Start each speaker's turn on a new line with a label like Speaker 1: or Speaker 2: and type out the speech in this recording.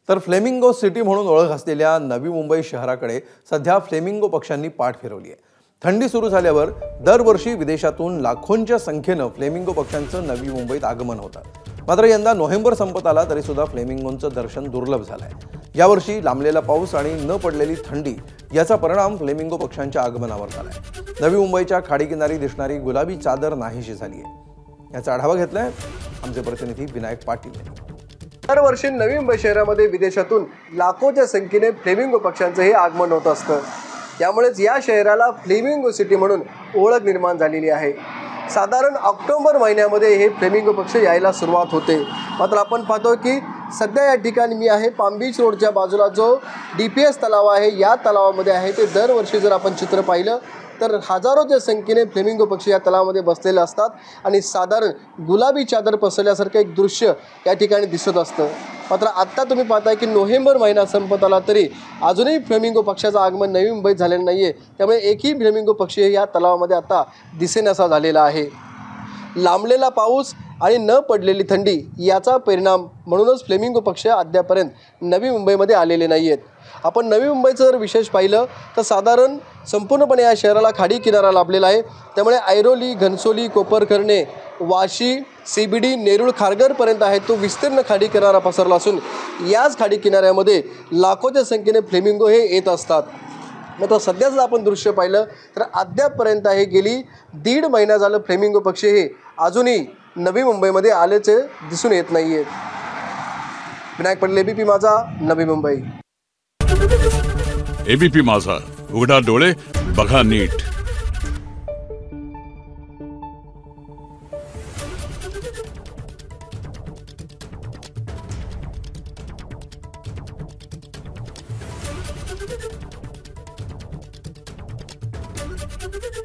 Speaker 1: तर flamingo city म्हणून ओळख असलेल्या नवी मुंबई शहराकडे सध्या फ्लेमिंगो पक्ष्यांनी पाठ फिरवली आहे। थंडी सुरू झाल्यावर दरवर्षी विदेशातून लाखोंच्या संख्येने फ्लेमिंगो पक्ष्यांचं नवी मुंबईत आगमन होतं। मात्र यंदा नोव्हेंबर संपत आला तरी सुद्धा फ्लेमिंगोंचं दर्शन दुर्लभ झालंय। यावर्षी लांबलेला पाऊस आणि न पडलेली थंडी याचा परिणाम फ्लेमिंगो पक्ष्यांच्या आगमनावर झालाय। नवी मुंबईच्या खाडीकिनारी दिसणारी गुलाबी चादर नाहीशी झाली आहे। याचा आढावा घेतलाय आमचे प्रतिनिधी विनायक पाटील यांनी।
Speaker 2: दरवर्षी नवी मुंबई शहरामध्ये विदेशातून लाखोच्या संख्येने फ्लेमिंगो पक्ष्यांचंही आगमन होत असतं। त्यामुळेच या शहराला फ्लेमिंगो सिटी म्हणून ओळख निर्माण झालेली आहे। साधारण ऑक्टोबर महिन्यामध्ये हे फ्लेमिंगो पक्षी यायला सुरुवात होते। मात्र आपण पाहतो की सध्या या ठिकाणी मी आहे पाम बीच रोडच्या बाजूला जो DPS तलाव आहे, या तलावामध्ये आहे। ते दरवर्षी जर आपण चित्र पाहिलं तर हजारोच्या संख्येने फ्लेमिंगो पक्षी या तलावामध्ये बसलेले असतात आणि साधारण गुलाबी चादर पसरल्यासारखं एक दृश्य या ठिकाणी दिसत असतं। मात्र आत्ता तुम्ही पाहताय की नोव्हेंबर महिना संपत आला तरी अजूनही फ्लेमिंगो पक्षाचं आगमन नवी मुंबईत झालेलं नाही आहे। त्यामुळे एकही फ्लेमिंगो पक्षी या तलावामध्ये आता दिसेनासा झालेला आहे। लांबलेला पाऊस आणि न पडलेली थंडी याचा परिणाम म्हणूनच फ्लेमिंगो पक्षी अद्यापर्यंत नवी मुंबईमध्ये आलेले नाही आहेत। आपण नवी मुंबईचं जर विशेष पाहिलं तर साधारण संपूर्णपणे या शहराला खाडी किनारा लाभलेला आहे। त्यामुळे ऐरोली, घनसोली, कोपरखैरणे, वाशी, CBD, नेरूळ, खारघरपर्यंत आहे तो विस्तीर्ण खाडी किनारा पसरला असून याच खाडी किनाऱ्यामध्ये लाखोच्या संख्येने फ्लेमिंगो हे येत असतात। मात्र सध्या जर आपण दृश्य पाहिलं तर अद्यापपर्यंत हे गेली 1.5 महिना झालं फ्लेमिंगो पक्षी हे अजूनही नवी मुंबईमध्ये आल्याचे दिसून येत नाही आहेत। विनायक पाटील, ABP माझा, नवी मुंबई।
Speaker 3: ABP माझा, उघडा डोळे बघा नीट।
Speaker 4: Thank you.